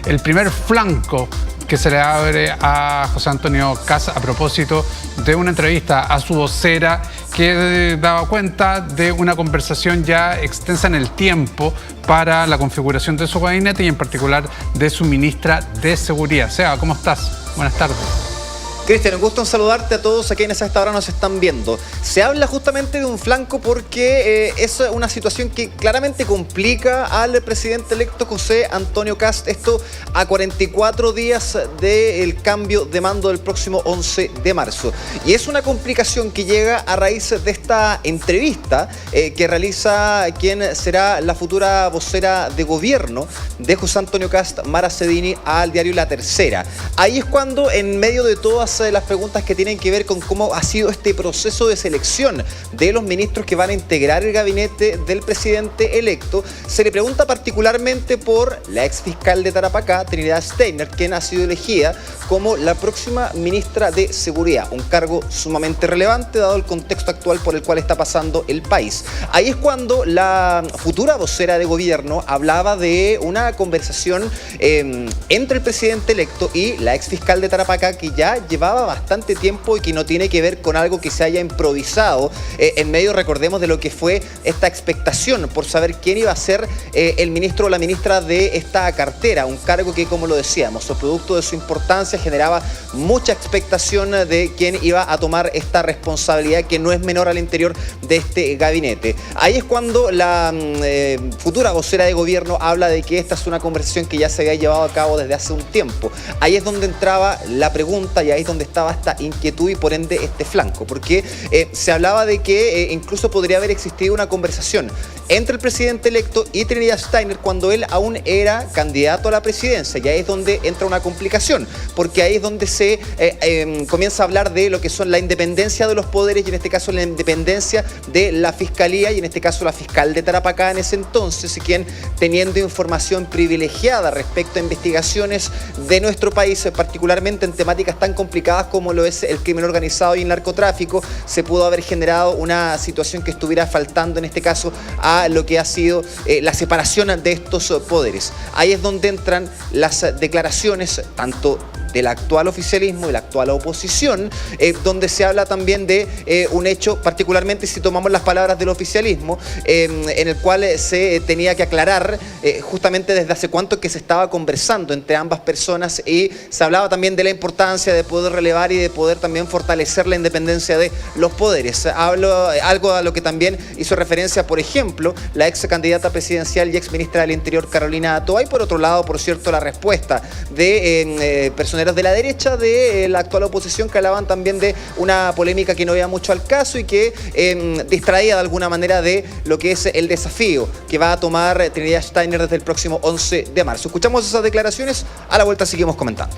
el primer flanco que se le abre a José Antonio Kast a propósito de una entrevista a su vocera que daba cuenta de una conversación ya extensa en el tiempo para la configuración de su gabinete y en particular de su ministra de Seguridad. Seba, ¿cómo estás? Buenas tardes. Cristian, un gusto en saludarte a todos a quienes a esta hora nos están viendo. Se habla justamente de un flanco porque es una situación que claramente complica al presidente electo José Antonio Kast. Esto a 44 días del cambio de mando del próximo 11 de marzo. Y es una complicación que llega a raíz de esta entrevista que realiza quien será la futura vocera de gobierno de José Antonio Kast, Mara Cedini, al diario La Tercera. Ahí es cuando, en medio de todas las preguntas que tienen que ver con cómo ha sido este proceso de selección de los ministros que van a integrar el gabinete del presidente electo, se le pregunta particularmente por la exfiscal de Tarapacá, Trinidad Steiner, quien ha sido elegida como la próxima ministra de Seguridad, un cargo sumamente relevante dado el contexto actual por el cual está pasando el país. Ahí es cuando la futura vocera de gobierno hablaba de una conversación entre el presidente electo y la exfiscal de Tarapacá, que ya llevaba bastante tiempo y que no tiene que ver con algo que se haya improvisado en medio, recordemos, de lo que fue esta expectación por saber quién iba a ser el ministro o la ministra de esta cartera, un cargo que, como lo decíamos, producto de su importancia generaba mucha expectación de quién iba a tomar esta responsabilidad, que no es menor al interior de este gabinete. Ahí es cuando la futura vocera de gobierno habla de que esta es una conversación que ya se había llevado a cabo desde hace un tiempo. Ahí es donde entraba la pregunta y ahí es donde estaba esta inquietud y por ende este flanco, porque se hablaba de que incluso podría haber existido una conversación entre el presidente electo y Trinidad Steiner cuando él aún era candidato a la presidencia, y ahí es donde entra una complicación, porque ahí es donde se comienza a hablar de lo que son la independencia de los poderes, y en este caso la independencia de la fiscalía, y en este caso la fiscal de Tarapacá en ese entonces, quien, teniendo información privilegiada respecto a investigaciones de nuestro país, particularmente en temáticas tan complicadas como lo es el crimen organizado y el narcotráfico, se pudo haber generado una situación que estuviera faltando en este caso a lo que ha sido la separación de estos poderes. Ahí es donde entran las declaraciones tanto del actual oficialismo y la actual oposición, donde se habla también de un hecho, particularmente si tomamos las palabras del oficialismo, en el cual se tenía que aclarar justamente desde hace cuánto que se estaba conversando entre ambas personas, y se hablaba también de la importancia de poder relevar y de poder también fortalecer la independencia de los poderes. Hablo algo a lo que también hizo referencia, por ejemplo, la ex candidata presidencial y ex ministra del Interior, Carolina Toa, y por otro lado, por cierto, la respuesta de personeros de la derecha de la actual oposición, que hablaban también de una polémica que no iba mucho al caso y que distraía de alguna manera de lo que es el desafío que va a tomar Trinidad Steiner desde el próximo 11 de marzo. Escuchamos esas declaraciones, a la vuelta seguimos comentando.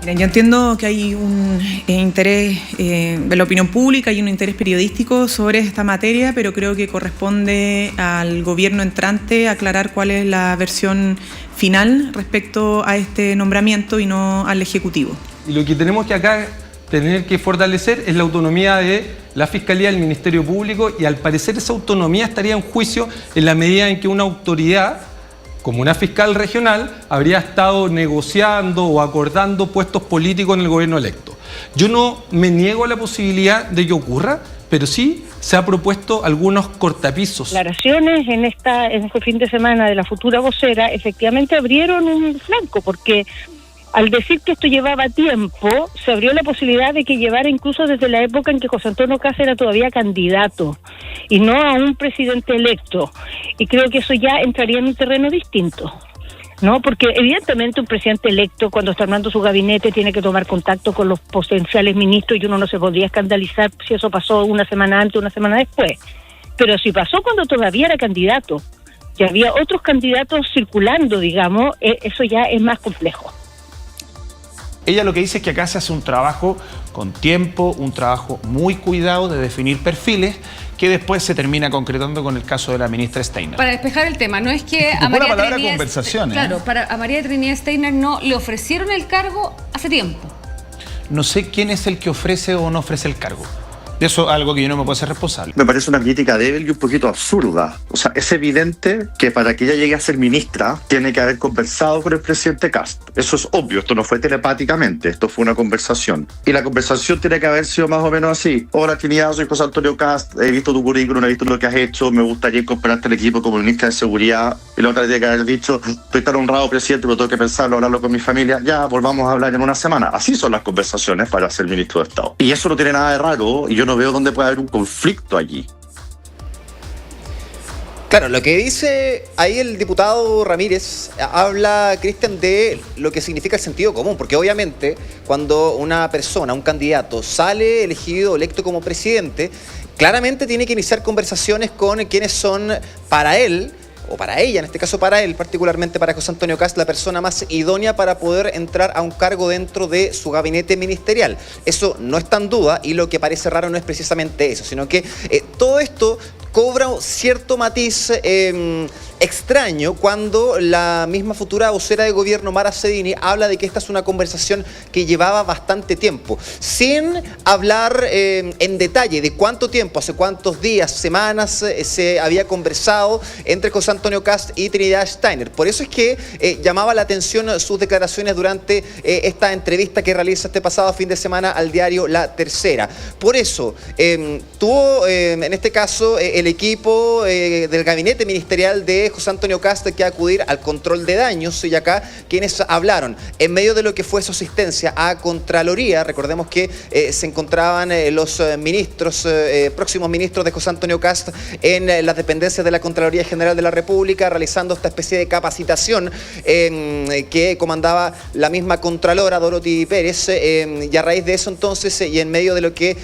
Yo entiendo que hay un interés de la opinión pública y un interés periodístico sobre esta materia, pero creo que corresponde al gobierno entrante aclarar cuál es la versión final respecto a este nombramiento y no al Ejecutivo. Y lo que tenemos que acá tener que fortalecer es la autonomía de la Fiscalía, del Ministerio Público, y al parecer esa autonomía estaría en juicio en la medida en que una autoridad como una fiscal regional habría estado negociando o acordando puestos políticos en el gobierno electo. Yo no me niego a la posibilidad de que ocurra, pero sí se ha propuesto algunos cortapisos. Declaraciones en este fin de semana de la futura vocera efectivamente abrieron un flanco, porque al decir que esto llevaba tiempo, se abrió la posibilidad de que llevara incluso desde la época en que José Antonio Kast era todavía candidato y no a un presidente electo. Y creo que eso ya entraría en un terreno distinto, ¿no? Porque evidentemente un presidente electo, cuando está armando su gabinete, tiene que tomar contacto con los potenciales ministros, y uno no se podría escandalizar si eso pasó una semana antes o una semana después. Pero si pasó cuando todavía era candidato y había otros candidatos circulando, digamos, eso ya es más complejo. Ella lo que dice es que acá se hace un trabajo con tiempo, un trabajo muy cuidado de definir perfiles, que después se termina concretando con el caso de la ministra Steiner. Para despejar el tema, no es que a María Trinidad, claro, a María Trinidad Steiner no le ofrecieron el cargo hace tiempo. No sé quién es el que ofrece o no ofrece el cargo. Eso es algo que yo no me puedo hacer responsable. Me parece una crítica débil y un poquito absurda. O sea, es evidente que para que ella llegue a ser ministra tiene que haber conversado con el presidente Kast. Eso es obvio, esto no fue telepáticamente, esto fue una conversación. Y la conversación tiene que haber sido más o menos así. Hola Trinidad, soy José Antonio Kast, he visto tu currículum, he visto lo que has hecho, me gustaría incorporarte al equipo como ministra de Seguridad. Y la otra tiene que haber dicho, estoy tan honrado presidente, pero tengo que pensarlo, hablarlo con mi familia. Ya, volvamos a hablar en una semana. Así son las conversaciones para ser ministro de Estado. Y eso no tiene nada de raro y yo no veo dónde puede haber un conflicto allí. Claro, lo que dice ahí el diputado Ramírez habla, Cristian, de lo que significa el sentido común, porque obviamente cuando una persona, un candidato, sale elegido o electo como presidente, claramente tiene que iniciar conversaciones con quienes son para él, o para ella, en este caso para él, particularmente para José Antonio Kast, la persona más idónea para poder entrar a un cargo dentro de su gabinete ministerial. Eso no está en duda y lo que parece raro no es precisamente eso, sino que todo esto cobra cierto matiz extraño cuando la misma futura vocera de gobierno, Mara Sedini, habla de que esta es una conversación que llevaba bastante tiempo, sin hablar en detalle de cuánto tiempo, hace cuántos días, semanas se había conversado entre José Antonio Kast y Trinidad Steiner. Por eso es que llamaba la atención sus declaraciones durante esta entrevista que realiza este pasado fin de semana al diario La Tercera. Por eso tuvo en este caso el equipo del gabinete ministerial de José Antonio Kast que acudir al control de daños, y acá quienes hablaron en medio de lo que fue su asistencia a Contraloría. Recordemos que se encontraban los ministros, próximos ministros de José Antonio Kast en las dependencias de la Contraloría General de la República, realizando esta especie de capacitación que comandaba la misma Contralora Dorothy Pérez, y a raíz de eso entonces, y en medio de lo que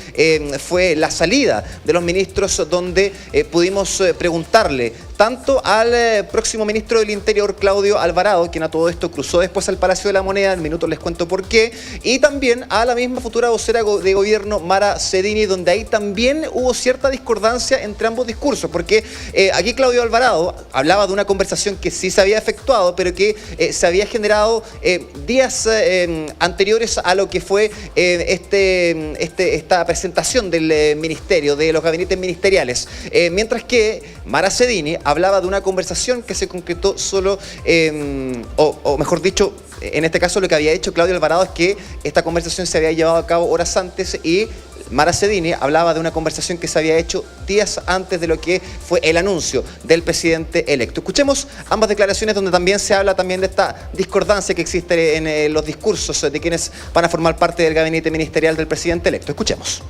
fue la salida de los ministros, donde pudimos preguntarle tanto al próximo ministro del Interior, Claudio Alvarado, quien a todo esto cruzó después al Palacio de la Moneda, en minutos les cuento por qué, y también a la misma futura vocera de gobierno, Mara Sedini, donde ahí también hubo cierta discordancia entre ambos discursos, porque aquí Claudio Alvarado hablaba de una conversación que sí se había efectuado, pero que se había generado días anteriores a lo que fue esta presentación del ministerio, de los gabinetes ministeriales, mientras que Mara Sedini hablaba de una conversación que se concretó solo, o mejor dicho, en este caso lo que había hecho Claudio Alvarado es que esta conversación se había llevado a cabo horas antes, y Mara Sedini hablaba de una conversación que se había hecho días antes de lo que fue el anuncio del presidente electo. Escuchemos ambas declaraciones, donde también se habla también de esta discordancia que existe en los discursos de quienes van a formar parte del gabinete ministerial del presidente electo. Escuchemos.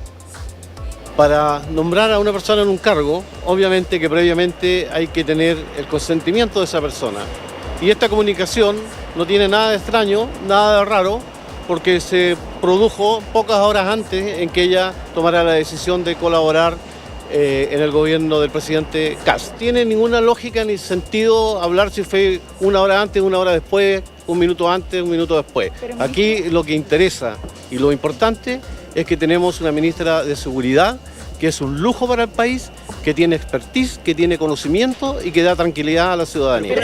Para nombrar a una persona en un cargo, obviamente que previamente hay que tener el consentimiento de esa persona. Y esta comunicación no tiene nada de extraño, nada de raro, porque se produjo pocas horas antes en que ella tomara la decisión de colaborar en el gobierno del presidente Kast. Tiene ninguna lógica ni sentido hablar si fue una hora antes, una hora después, un minuto antes, un minuto después. Aquí lo que interesa y lo importante es que tenemos una ministra de Seguridad que es un lujo para el país, que tiene expertise, que tiene conocimiento y que da tranquilidad a la ciudadanía.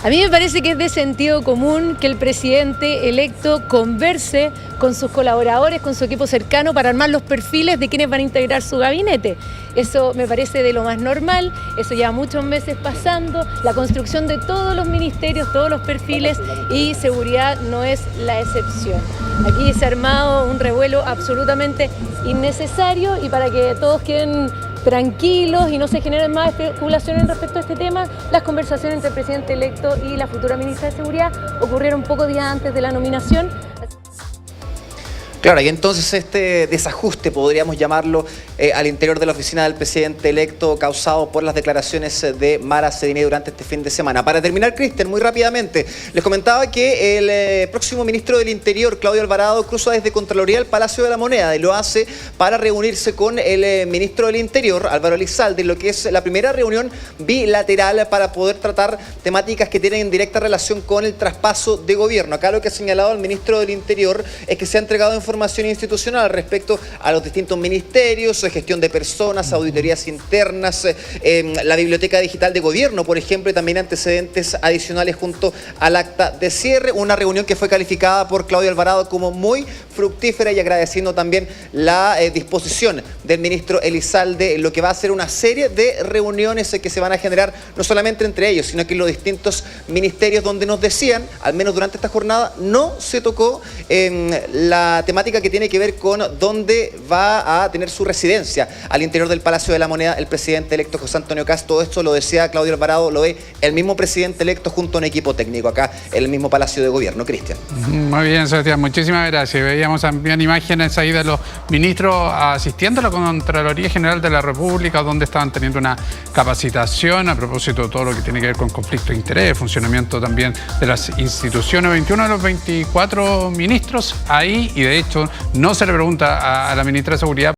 A mí me parece que es de sentido común que el presidente electo converse con sus colaboradores, con su equipo cercano, para armar los perfiles de quienes van a integrar su gabinete. Eso me parece de lo más normal, eso lleva muchos meses pasando, la construcción de todos los ministerios, todos los perfiles, y seguridad no es la excepción. Aquí se ha armado un revuelo absolutamente innecesario, y para que todos queden tranquilos y no se generen más especulaciones respecto a este tema, las conversaciones entre el presidente electo y la futura ministra de Seguridad ocurrieron pocos días antes de la nominación. Claro, y entonces este desajuste, podríamos llamarlo, al interior de la oficina del presidente electo, causado por las declaraciones de Mara Sedini durante este fin de semana. Para terminar, Cristian, muy rápidamente, les comentaba que el próximo ministro del Interior, Claudio Alvarado, cruza desde Contraloría al Palacio de la Moneda, y lo hace para reunirse con el ministro del Interior, Álvaro Elizalde, en lo que es la primera reunión bilateral para poder tratar temáticas que tienen en directa relación con el traspaso de gobierno. Acá lo que ha señalado el ministro del Interior es que se ha entregado información información institucional respecto a los distintos ministerios, gestión de personas, auditorías internas, la biblioteca digital de gobierno, por ejemplo, y también antecedentes adicionales junto al acta de cierre. Una reunión que fue calificada por Claudio Alvarado como muy fructífera y agradeciendo también la disposición del ministro Elizalde, lo que va a ser una serie de reuniones que se van a generar no solamente entre ellos, sino que en los distintos ministerios, donde nos decían, al menos durante esta jornada, no se tocó la temática que tiene que ver con dónde va a tener su residencia al interior del Palacio de la Moneda el presidente electo José Antonio Kast. Todo esto lo decía Claudio Alvarado, lo ve el mismo presidente electo junto a un equipo técnico acá en el mismo Palacio de Gobierno. Cristian. Muy bien, Sebastián, muchísimas gracias. Veíamos también imágenes ahí de los ministros asistiendo a la Contraloría General de la República, donde estaban teniendo una capacitación a propósito de todo lo que tiene que ver con conflicto de interés, funcionamiento también de las instituciones. 21 de los 24 ministros ahí, y de hecho no se le pregunta a la ministra de Seguridad